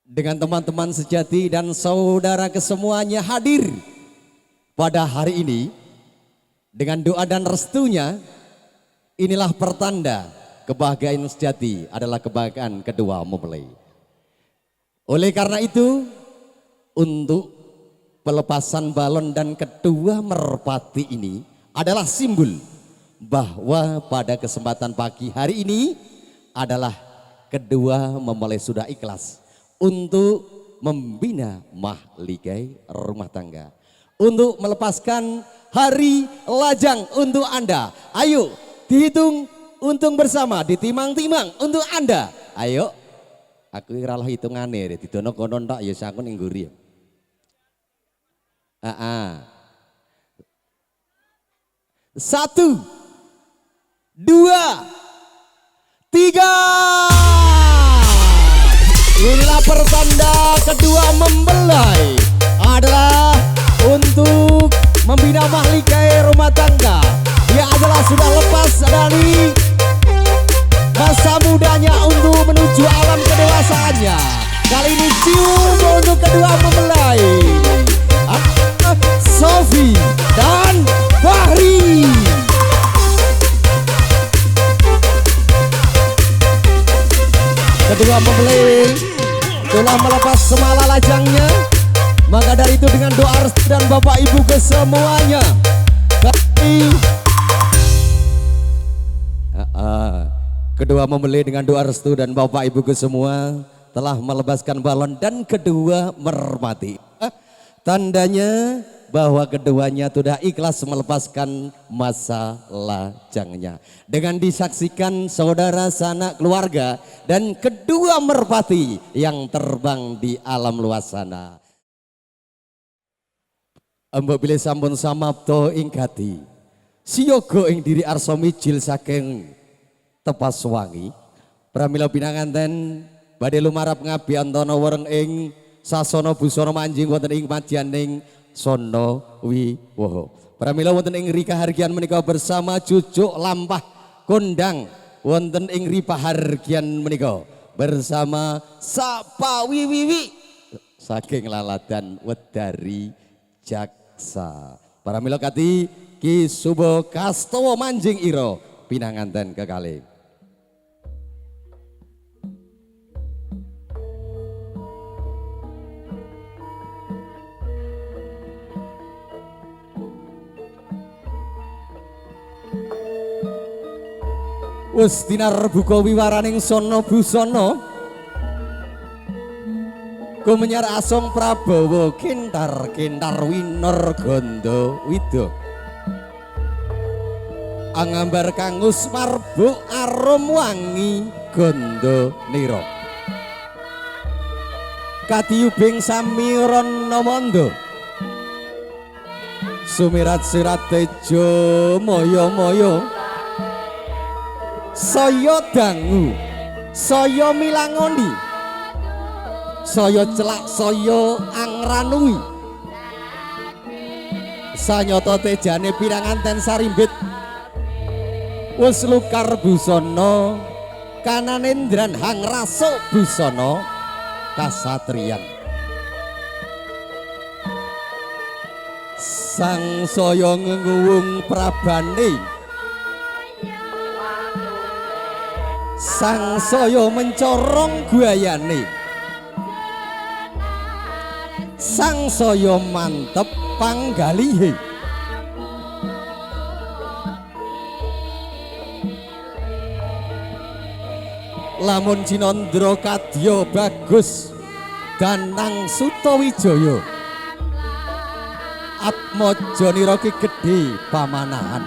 dengan teman-teman sejati dan saudara kesemuanya hadir pada hari ini dengan doa dan restunya. Inilah pertanda kebahagiaan sejati adalah kebahagiaan kedua mempelai. Oleh karena itu, untuk pelepasan balon dan kedua merpati ini adalah simbol bahwa pada kesempatan pagi hari ini adalah kedua mempelai sudah ikhlas untuk membina mahligai rumah tangga, untuk melepaskan hari lajang untuk Anda. Ayo dihitung untung bersama, ditimang-timang untuk Anda. Ayo, aku iralah hitungannya, didono konon tak ya sakun ingguri. Satu, dua, tiga. Inilah pertanda kedua mempelai adalah untuk membina mahligai rumah tangga. Dia adalah sudah lepas dari masa mudanya untuk menuju alam kedewasaannya. Kali ini cium untuk kedua mempelai, Sofi dan Fahri. Kedua mempelai telah melepas semala lajangnya. Maka dari itu dengan doa restu dan Bapak Ibu kesemuanya, kedua mempelai dengan doa restu dan Bapak Ibu kesemua telah melepaskan balon dan kedua merpati. Tandanya bahwa keduanya sudah ikhlas melepaskan masa lajangnya. Dengan disaksikan saudara sanak keluarga dan kedua merpati yang terbang di alam luas sana. Mbok bilih sampun samapta ing gati, siyaga ing diri arsa mijil saking tepas wangi. Pramila pinanganten badhe lumarap ngabi antana wereng ing sasana busana manjing wonten ing madyaning sono wiwaha. Pramila wonten ing rikahargyan menika bersama jujuk lampah kondang wonten ing ripahargyan menika bersama sapa wiwiwi saking laladan wedari jaksa. Pramila kati Ki Subo Kastowo manjing ira pinanganten kekalih. Wis dinar buka wiwaraning sono busana kumenyar asong Prabowo kintar-kintar winor gondo wido angambar kangus marbuk arum wangi gondo niro katiyubing samiron nomondo sumirat sirat tejo moyo-moyo saya dangu, saya milangoni, saya celak, saya angranui. Sanyata tejane piranganten sarimbit, wis lukar busana, kananendran hang rasuk busana kasatriyan. Sang saya ngenguwung prabane, sang saya mencorong guayane, sang saya mantep panggalihe. Lamun Cinandra kadya bagus Danang Sutawijaya atmaja nira ki gedhe pamanahan.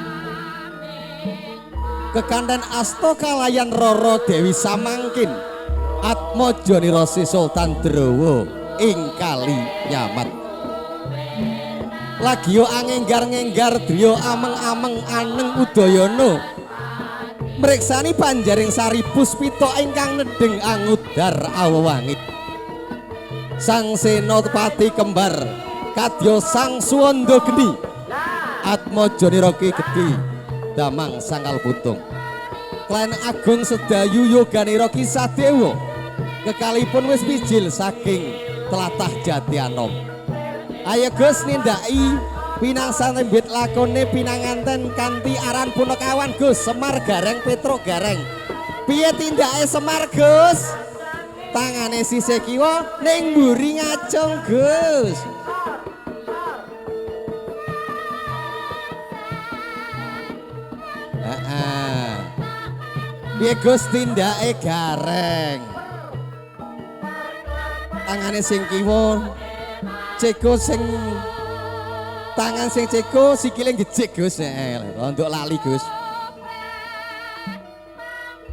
Kekanten asta kalayan Rara Dewi Samangkin atmaja nira Sultan Drawa ing Kali Nyamat. Lagi yo angenggar-ngenggar driya ameng-ameng aneng Udayana mriksani panjaring sari puspita ingkang nedeng angudar awangit. Sang Senopati kembar kadya sang Suwanda Geni atmaja nira ki gedhe damang sangkal putung. Klan Agung Sedayu Yoganira Kisah Dewa kekalipun wis pijil saking tlatah Jatianom. Ayo Gus nindaki pinangsane mbit lakone pinanganten kanthi aran Punakawan Gus Semar Gareng Petro Gareng. Piye tindake Semar Gus? Tangane sisih kiwa ning mburi ngacung Gus. Piye Gus tindake gareng? Tangane sing kiwa ceko sing tangan sing ceko sikile gejek Gus. Untuk lali Gus.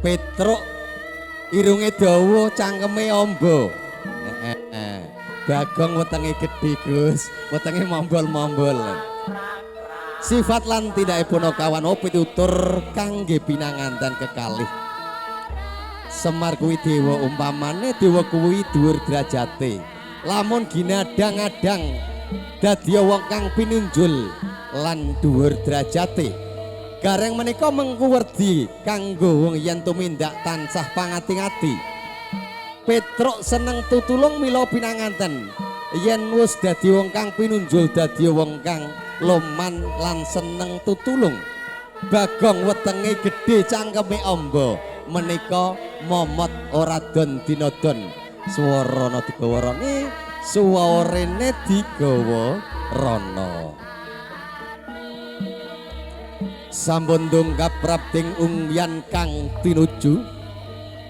Petruk irunge dawa cangkeme amba. Bagong wetenge gedhe Gus, wetenge mombol-mombol. Sifat lan tindake Punakawan pitutur kangge pinanganten kekalih. Semar kuwi dewa umpamane dewa kuwi dhuwur derajate. Lamun ginadang-adang dadi wong kang pinunjul lan dhuwur derajate. Gareng menika mengku werdi kanggo wong yen tumindak tansah pangati-ati. Petruk seneng tutulung mila pinanganten. Yen wis dadi wong kang pinunjul dadi wong kang loman lan seneng tutulung. Bagong wetenge gedhe cangkeme amba menika momot ora don dinodon. Swarana digawa rene, suwarene digawa rana. Sampun dongkap prapting ungyan kang tinuju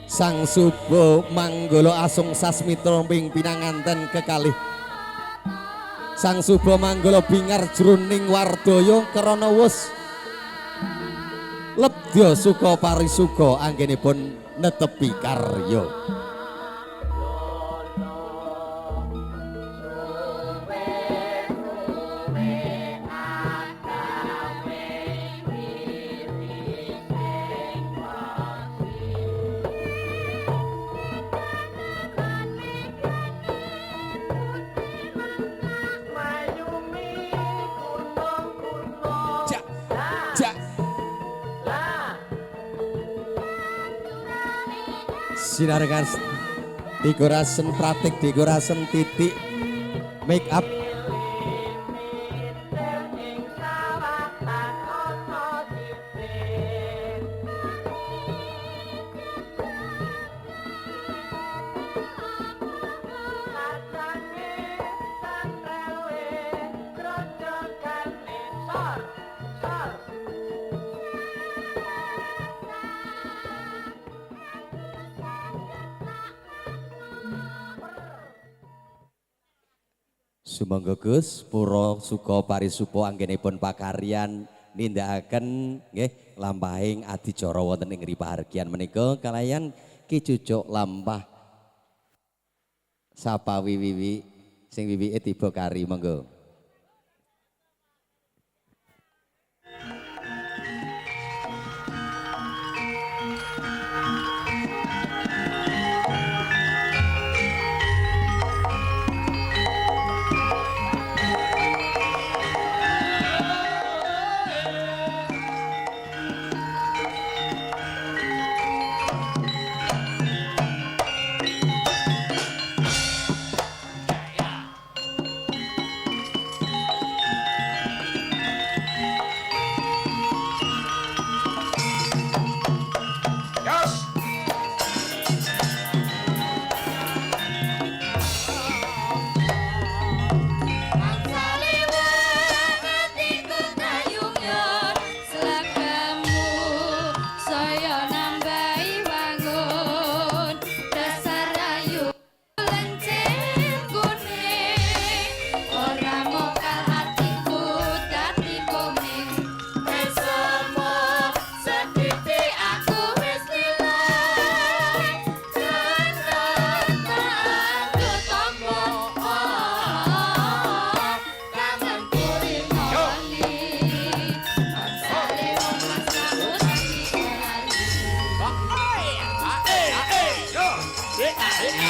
Sang Suba manggala asung sasmitra ping pinanganten kekalih. Sang Suba manggala bingar jroning wardaya krana wus lebya suka parisuga anggenipun netepi karya. Sinar kas dekorasen pratik, dekorasen titik, make up. Sumangga Gus pura suka parisupa anggenipun pakaryan nindakaken nggih lampahing adicara wonten ing ripahargyan menika kalayan Ki Cucuk lampah sapa wiwi sing wiwike tiba kari monggo.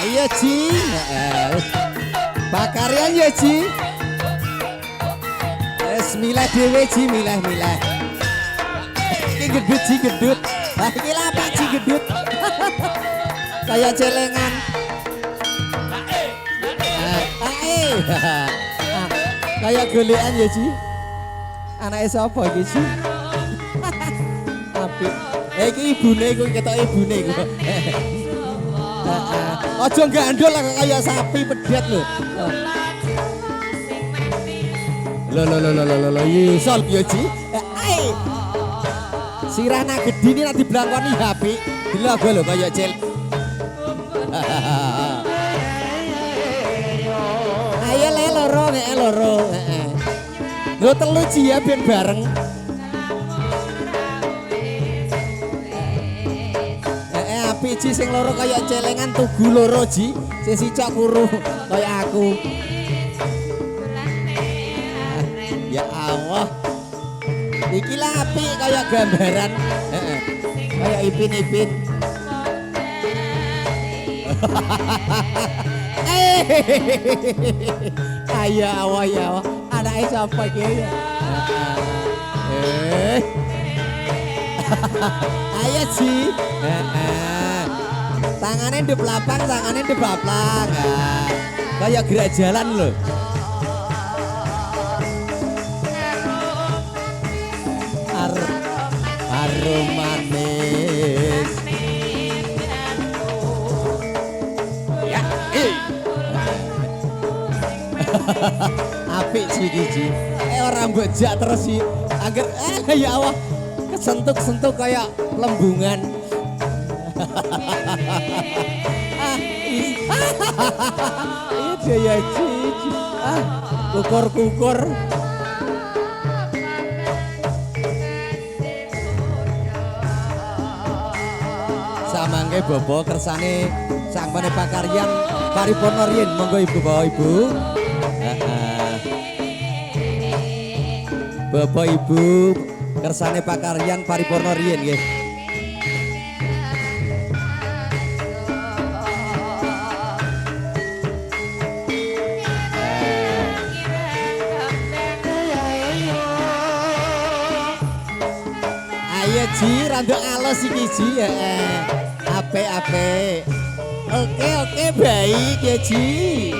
Iya Ji, pakaryan ya Ji. Milah dewe Ji, milah. Ini gedut Ji, gedut. Ini apa Ji gedut? Kayak celengan. Kayak golekan ya Ji. Anaknya siapa iki Ji? Apik. Iki ibune iku ketok ibune iku. Aja gandol lah kayak sapi pedet lho. Lo isol ya Ji. Sirana gede ini nanti belakoni HP. Dilago lho kayak cel. Ayo le loro nek loro. Lo telu Ji ya ben bareng. Api Ji sing loro kayak celengan tugu loro Ji. Sing sicak kuru kayak aku. Ya Allah. Iki lah api kayak gambaran. Kayak ipin-ipin. Ayo awah ya awah. Anaknya siapa gitu? Ayo Ji. Tangannya di belakang, tangannya di belakang. Kayak gerak jalan loh. Harum manis. Ya, apik Ji Ji. Orang bejak terus sih. Agar ya Allah kesentuk-sentuk kayak lembungan. Iya ya Ji. Kukur-kukur. Samangke bobo kersane sangpane pakaryan paripurna riyin monggo ibu bawa ibu. Bapak ibu kersane pakaryan paripurna riyin nggih. Ayo Ji rada alus iki Ji ya. Ape. Oke baik ya Ji.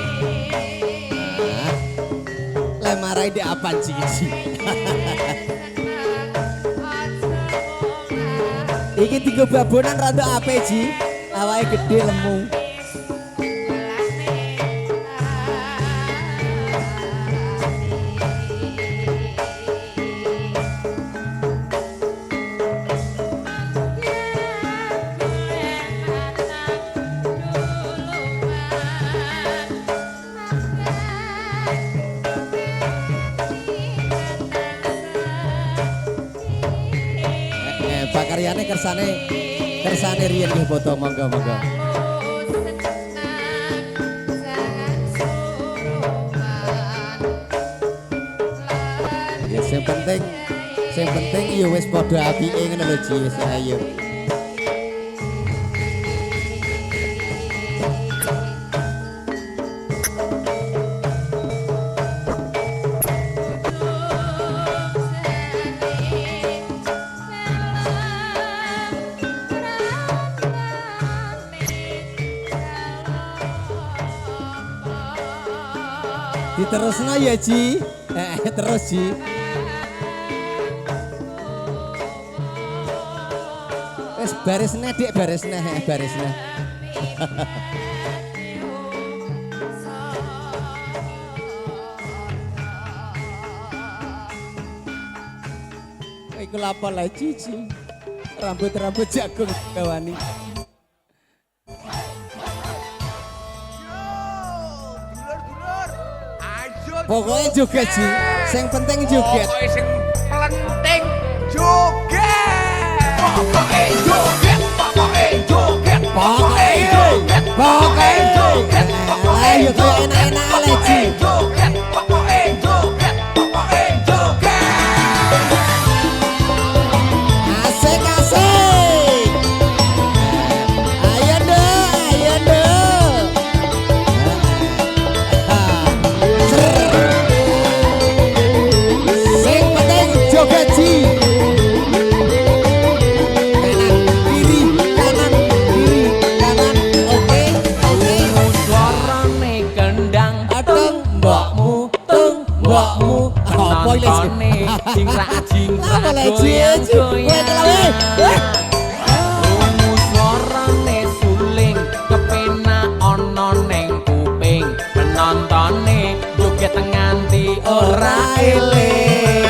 Lemarai di apa Ji? Iki tiga babonan rada ape Ji. Awake gede lemu. Pakaryane kersane riyen nggih foto monggo. Ya sing penting ya wis padha apike ngono lho Ji wis ayo. Diterusna ya Ji. Terus Ji. Wis barisne Dik, barisne. Iku lapo lah Ji. Rambut jagung gawani. Pokoknya joget Ji, yang penting joget. Pokoknya yang penting joget. Pokoknya joget. Ayo kayak enak-enak oleh Ji. Pokoknya joget. Asik. Ayo dong. Sing penting joget Ji. Kanan kiri. Oke. Nontone jingkrak-jingkrak Boleh goyang-goyang. Krungu suarane suling kepenak ana ning kuping. Penontone joget nganti ora eling.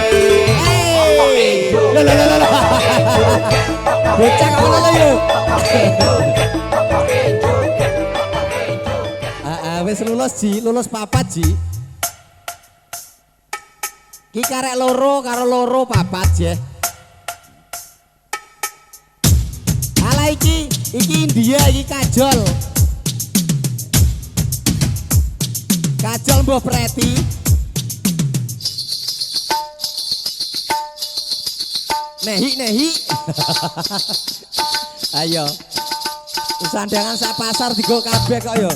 Bocah kok ngono yo. Wis lulus papat Ji. Ki karek loro karo loro papat je. Ala iki India iki kajol. Kajol mbah Preti. Nehi. Ayo. Sandangan sak pasar digo kabeh kok yo.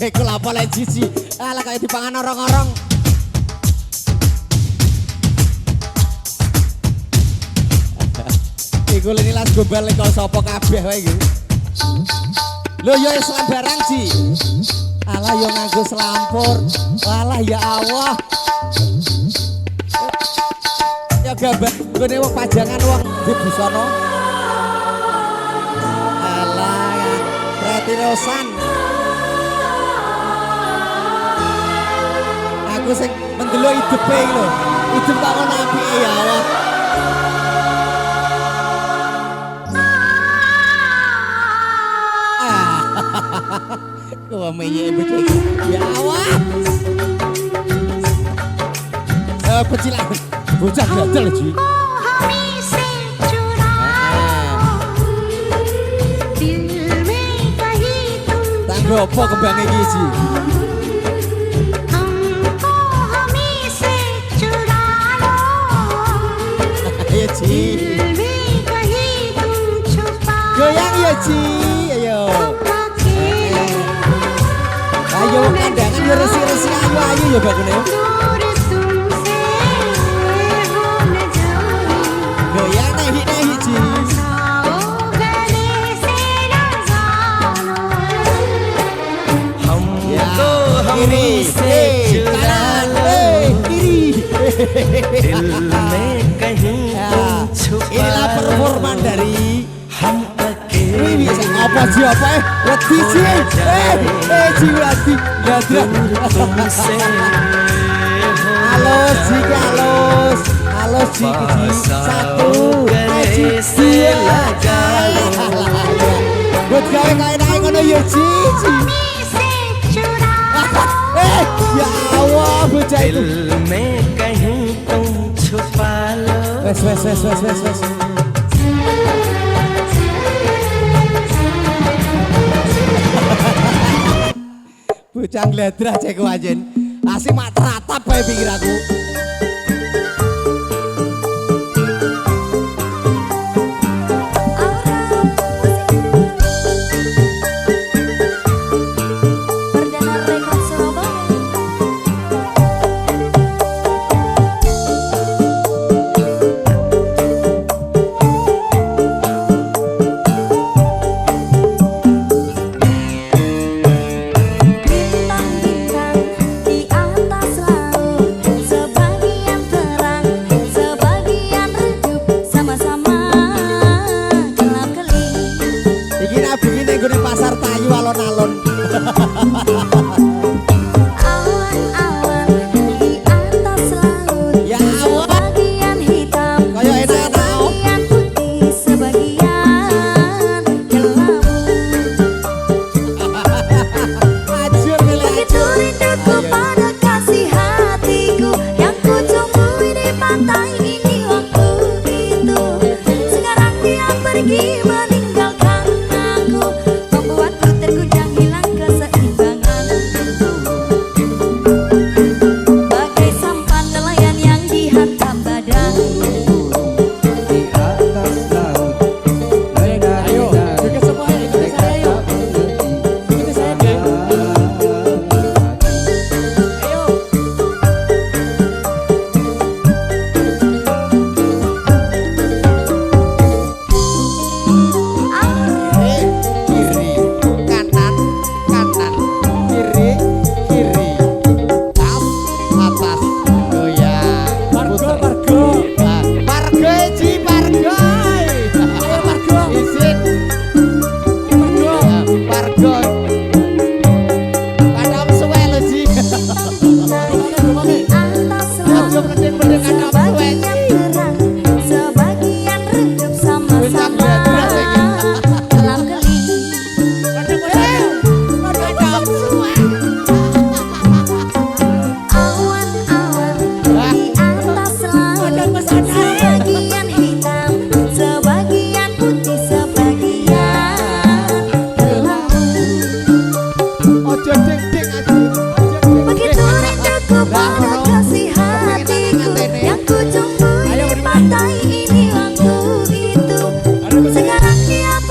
Iku lha apa lek jiji. Alah kaya dipangan orang-orang. Iku lini las gombal kok sapa kabeh wae iki. Lho ya Islam barang Ji. Alah ya nganggo selampur. Alah ya Allah. Ya gambar gone wong pajangan wong di busana. Alah Preti Rosan. Aku sing mendelok hidupe iki lho. Hidup tak ono apike ya Allah. Kau menye bocah ya Allah. Pecilan bocah gadel Ji. Tanggo apa kembange iki Ji? Ayo Ji. Goyang ya Ji. Ayo. Ayo kandangan ya resi-resi ayu ya bakune. Goyang nehi Ji. Kiri, kanan, kiri. Inilah performan dari Wiwi. Apa Ji apa Wedi Ji. Ji Wedi. Halus Ji, halus. Halus Ji. Satu, Ji. Buat gawe kae ngono ya Ji. Ya Allah bocah itu. Wes. Bocah ngledrah cek wajen. Asik mak teratap bae pikir aku.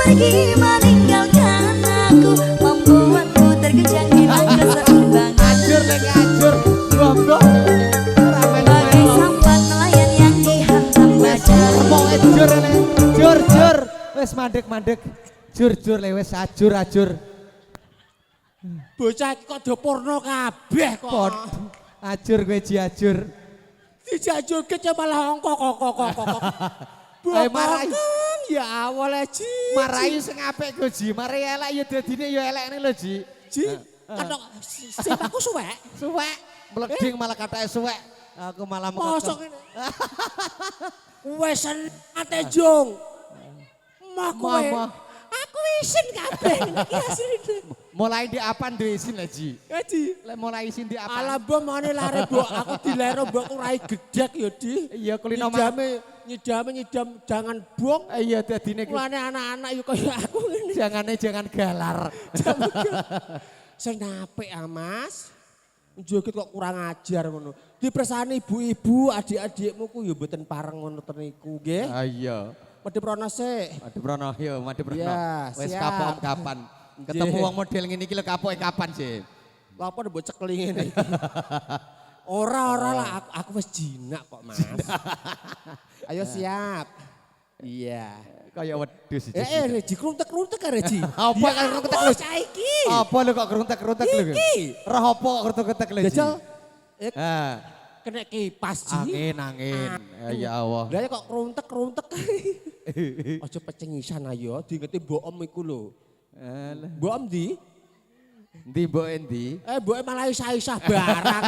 pergi meninggalkan aku, membuatku terkejang hilang keseimbangan. Ajur nek ajur. Monggo. Bagai sambat nelayan yang dihantam badai. Mau ajur nek. Jur. Wis mandek. Jur le wis ajur. Bocah iki kok do porno kabeh kok. Pod. Ajur kowe Ji ajur. Dijajoke malah kok. Ayo marai. Ya awal Ji. Marai sing apik go Ji. Marai elek ya dadine ya elekne lho Ji. Ji, katok sing aku suwek. Suwek, mleding malah katake suwek. Aku malah mekok. Mosok ngene. Wes ate jong. Mah kowe. Mah. Aku isin kabeh iki asline. Mulai di apan duwe isin lah Ji. Ya Ji. Lek mulai isin di apan. Ala mbok mane lare mbok aku dilero mbok rai gedhek ya Di. Iya kulino Nyidam jangan bong. Iya dadine Mulane anak-anak yo kaya aku ngene. jangan galar. Sing apik ah Mas. Joget kok kurang ajar ngono. Dipersani ibu-ibu, adik-adikmu ku yo mboten pareng ngono ten niku nggih. Ah iya. Madhep rono sik. Madhep rono yo, madhep rono. Ya, Wis siap. kapok kapan? Ketemu wong model ngene iki lho kapoke kapan sih? Lha apa mbok cekeli ngene iki. Ora lah aku wis jinak kok Mas. Ayo siap. Iya. Kaya wedhus iki. Dikruntek-kruntek arek Ji. Apa karo kruntek lho? Saiki. Apa lho kok kruntek-kruntek lho? Iki. Roh apa kok kruntek-kruntek lho? Ji? Jajal. Ha. Kena kipas Ji. Angin. Ya Allah. Lah kok kruntek-kruntek. Aja pecengisan ayo, diingeti mbok om iku lho. Alah. Mbok om ndi? Ndi mbok endi? Mboke malah isah-isah barang.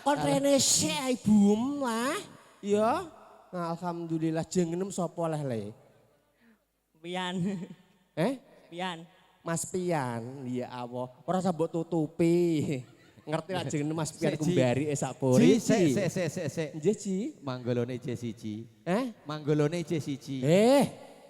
Kon rene sik ibumu lah. Ya. Nah, alhamdulillah jenengem sapa leh? Pian. Pian. Mas Pian. Ya Allah. Ora usah mbok tutupi. Ngerti lah jenenge Mas Pian kembari sak pore. Ji, sik. Nggih, Ji. Manggolone J1. Manggolone J1.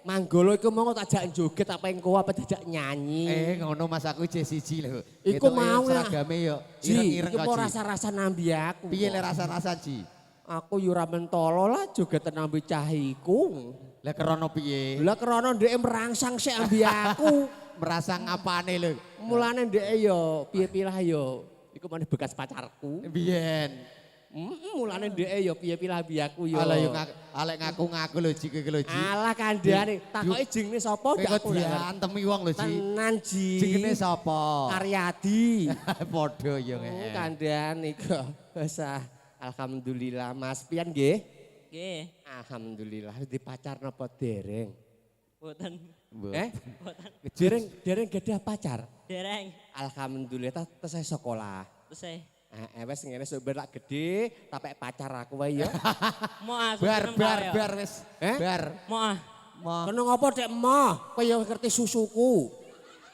Manggolo iku mau tak jak joget apa engko apa dijak nyanyi. Ngono Mas aku J1 lho. Iku mau ya. Seragame yo Ji, ireng-ireng iku kok mau Ji. rasa-rasa nambi aku. Piye le rasa-rasa Ji? Aku yo ora mentolo lah joget nambi cahiku. Lah kerono piye? Lah krana ndek merangsang sik ambi aku. Merasa ngapane lho? Mulane ndek yo piye-piye lah yo. Iku maneh bekas pacarku. Biyen. Mulane ndek yo piye-piye lah ambi aku yo. Alah yo alek ngaku-ngaku lho Ji kowe lho Ji. Alah kandhane, takoki jenenge sapa ndak aku lho. Diantemi wong lho Ji. Tenan Ji. Jenenge sapa? Karyadi. Padha yo Kandhane iku. Wes alhamdulillah Mas Pian nggih. Nggih. Alhamdulillah di pacar napa dereng? Mboten. Mboten. Dereng gadah pacar. Dereng. Alhamdulillah tesih sekolah. Tesih. Wes ngene sok lak gede tapek pacar aku wae ya. Mo ah. Bar wis. Bar. Mo ah. Kono ngopo Dek Moh? Kowe ya ngerti susuku.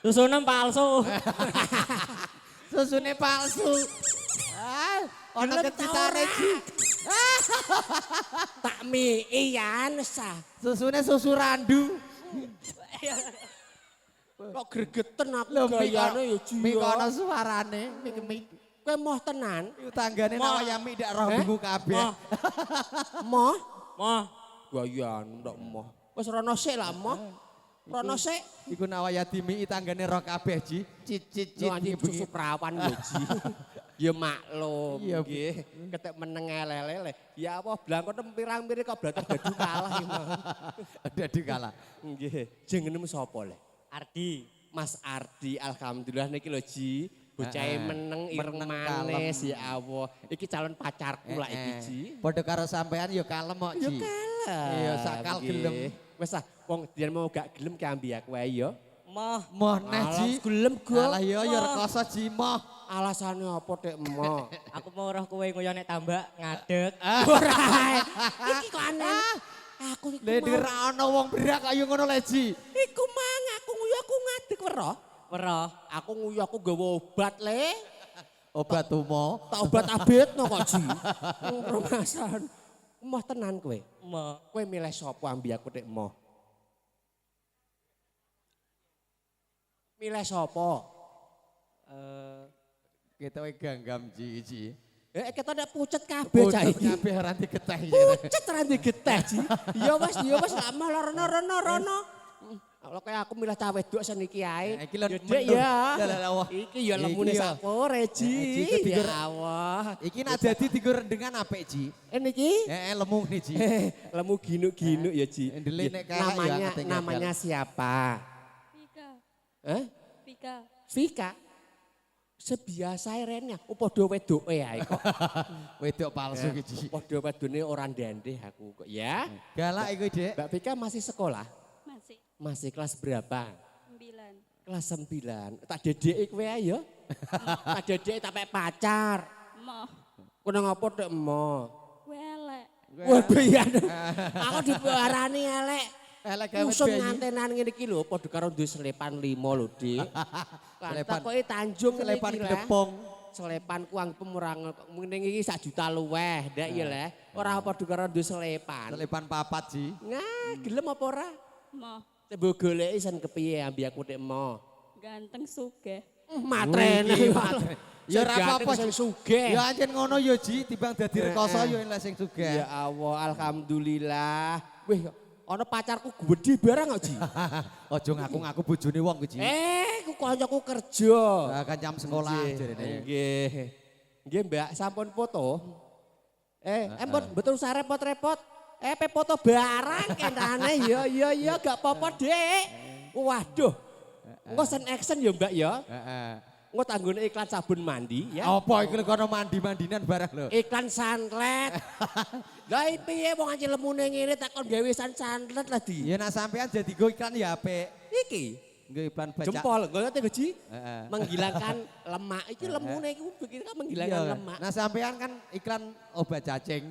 Susunem palsu. Susune palsu. Ono kecitane Ji. Tak mii ya sah. Susune susu randu. Kok gregeten aku Lho gayane ya Ji. mik ono suarane, mik. Kowe moh tenan? Tanggane nawayami ndak roh bungu kabeh. Moh? Mo. Gayan ndak moh. Wis rono sik lah moh. Rono sik. Iku nawayadi mik tanggane roh kabeh Ji. Cicit Yo anjing susu perawan lho Ji. Ya maklum Iya, nggih. Ketek meneng elele. Ya apa blangkon pirang-piri kok blater dadu kalah iki mah. Dadi kalah. Nggih. Jenengmu sapa le? Ardi. Mas Ardi. Alhamdulillah niki lho Ji. Bocahe meneng ireng meneng, manis ya Allah. Iki calon pacarku lah iki Ji. Padha karo sampean yo kalem kok Ya Ji. kalah. Iya, sakal gelem. Wes ah, wong dian mau gak gelem ki ambi aku ae ya. Mo. Moh neh Ji. Alah, gelem go. Alah yo rekoso Ji moh. Alasane apa Dek Mo? Aku mau roh kowe ngoyo nek tambak ngadeg. Ora. Iki kok aneh. Aku iku Lha mau. ra ono wong berak kaya ngono le Ji. Iku mang aku nguyu aku ngadeg weruh. Weruh. Aku nguyu aku gawa obat le. Obat tumo. Tak obat abetno kok Ji. Permasalahan. Moh tenan kowe. Mo. Kowe milih sapa ambi aku Dek Mo? Milih sapa? Kita wae ganggam Ji. Kita ndak pucet kabeh cah iki. Kabeh ora digeteh. Pucet ra digeteh Ji. Ya wis lama rono. Pokoknya aku milih cawe wedok seniki ae. Iki lho Dek menur. ya. Lah, wah. Iki ya Iki lemune ya. sapore Ji. Ji, iki digur- Ya Allah. Iki nak dadi digo rendengan apik Ji. Niki Lemu nih Ji. lemu ginuk-ginuk ya Ji. Ndele nek kalah ya Namanya ate gagal. namanya siapa? Vika, Hah? Vika. Vika. Sebiasa rennya, padha wedoke ae kok. Wedok palsu iki Ji. Padha wedone ora ndendeh aku kok ya. Galak iku Dek. Mbak Vika masih sekolah? Masih Masih kelas berapa? 9. Kelas 9. Tak dedeki kowe ae ya. Tak dedeki tak pek pacar. Moh, Kudu ngopo tok emo. welek. Wah biyen. Aku diparani elek. Elek gawe Usun bayi. ngantenan ngene iki lho padha karo duwe selepan 5 lho, Dik. Selepan. Takoke Tanjung ngene Selepan iki, Le. gedepong. Selepanku ang pemurang mending iki 1 juta luweh, ndak ya Le. Ora padha karo duwe selepan. Selepan papat Ji. Nah, gelem apa ora? Moh, Mbok goleki sen kepiye ambi aku tek emo. ganteng sugih. Matrene. Wih, matre. Ya ora apa-apa sing Ji. sugih. Ya anjen ngono ya Ji, timbang dadi rekoso ya lek sing sugih. Ya Allah, alhamdulillah. Wih, ana pacarku gedhe barang kok, Ji. Ojo ngaku-ngaku bojone wong ku Ji. Ku kancaku kerja. Nah, kan jam sekolah jarene. Nggih. Nggih, Mbak, sampun foto. Empun betul usah repot-repot. Pe foto barang kendane ya gak apa-apa, Dek. Waduh. Engko sen action ya, Mbak ya. Heeh. Engko tanggone iklan sabun mandi ya. Apa iki kono mandi-mandinan barang lho. Iklan santet. Lah piye wong anjir lemune ngene takon gawe santet lah di. Ya nak sampean jadi go iklan ya apik. Iki Nggo iklan baca. jempol, gue ngerti Ji. Heeh. Menghilangkan lemak. Iki lemune iki bikin kan menghilangkan Iya. lemak. Nah sampean kan iklan obat cacing.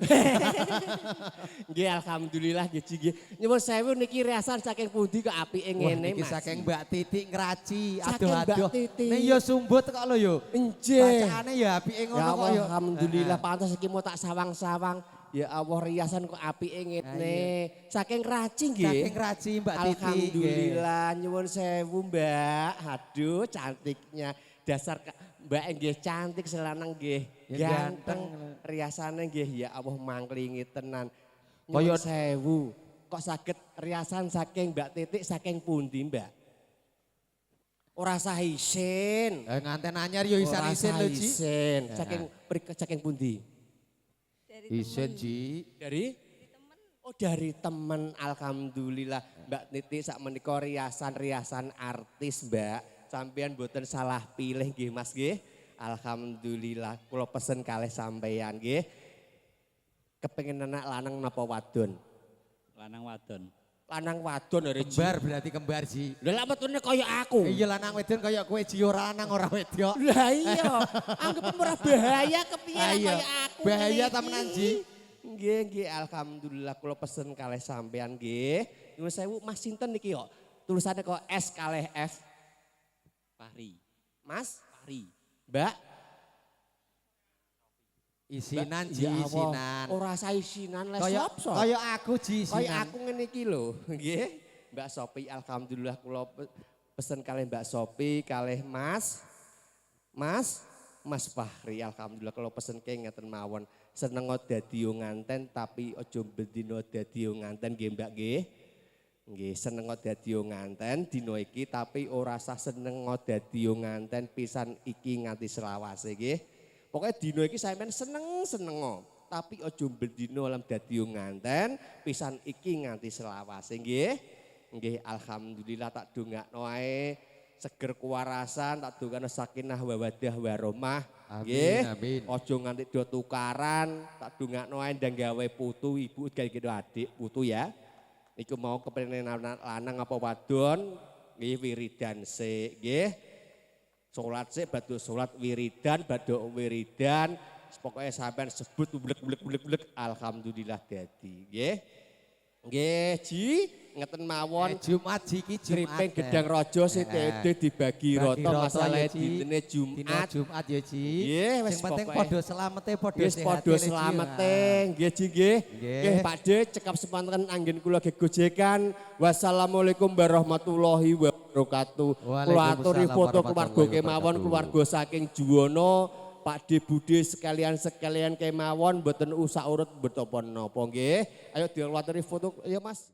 Nggih alhamdulillah nggih Ji nggih. Nyuwun sewu niki riasan saking pundi kok apike Wah, ngene niki Mas. saking Mbak Titi ngeraci, Saking Mbak aduh-aduh. Titi. Nek ya sumbut kok lho yo. Enjeh. Bacaane ya apike Ya ngono kok Allah yo. alhamdulillah pantas iki mau tak sawang-sawang. Ya Allah riasan kok apike ngene. Saking raci nggih. Saking ngeraci Mbak Titi. Alhamdulillah nyuwun sewu Mbak. Aduh cantiknya. Dasar Mbak nggih cantik selanang nggih. Ya, Ganteng. Riasane nggih ya Allah mangklingi tenan. Kaya- Nyuwun sewu. Kok saged riasan saking Mbak Titik saking pundi Mbak? Ora sah isin. Nganten anyar yo isan-isin lho Ji. Isin. Saking pundi? Dari Isin Ji. Dari? Oh dari temen, alhamdulillah Mbak Titi sak menika riasan-riasan artis Mbak. Sampean boten salah pilih nggih Mas nggih. Alhamdulillah kula pesen kalih sampean nggih. Kepengin anak lanang napa wadon? Lanang wadon. Lanang wadon dari Ji. Kembar berarti kembar Ji. Lha lha metune kaya aku. Iya lanang wedon kaya kowe Ji ora lanang ora wedok. Lah iya, anggap ora bahaya kepiye lah Ayo, kaya aku. bahaya ngene temenan, iki. Ji. Nggih, alhamdulillah kula pesen kalih sampean nggih. Nyuwun sewu Mas sinten niki kok. Tulisannya kok S kalih F. Fahri. Mas Fahri. Mbak Isinan Ji, Ya Allah, isinan. ora sa isinan les Kaya sop. kaya aku Ji Kaya isinan. aku ngene iki lho, nggih. Mbak Sopi alhamdulillah kula pesen kalih Mbak Sopi kalih Mas Fahri alhamdulillah kalau pesen ke ngeten mawon seneng dadi nganten tapi aja bendina dadi nganten nggih Mbak nggih. Nggih seneng dadi nganten dina iki tapi ora sah seneng dadi nganten pisan iki nganti selawase nggih. Pokoknya dina iki sampean seneng tapi aja bendina lam dadi nganten pisan iki nganti selawase nggih. Nggih alhamdulillah tak dongakno ae seger kewarasan tak dongakno sakinah wawadah warahmah. Amin, amin. Aja nganti do tukaran, tak dongakno ae ndang gawe putu ibu gawe adik putu ya. Iku mau kepengen lanang apa wadon, nggih wiridan sik nggih. Salat sik badhe salat wiridan, badhe wiridan, pokoke sampean sebut blek alhamdulillah dadi nggih. Nggih Ji, ngeten mawon. Jumat Ji iki Jumat. Kriping gedang raja sithik dibagi rata masalah dintene Dina Jumat. Jumat ya Ji. Nggih, wis Sing penting pokoke. padha slamete padha Wis sehat. padha slamete, nggih Ji nggih. Nggih. Nggih Pakde cekap semanten anggen kula gegojekan. Wassalamualaikum warahmatullahi wabarakatuh. Kula aturi Waalaikumsalam foto keluarga warahmatullahi kemawon wabarakatuh. keluarga saking Juwono. Pakde Bude sekalian kemawon mboten usah urut mboten napa nggih. Ayo dilaturi foto ya Mas.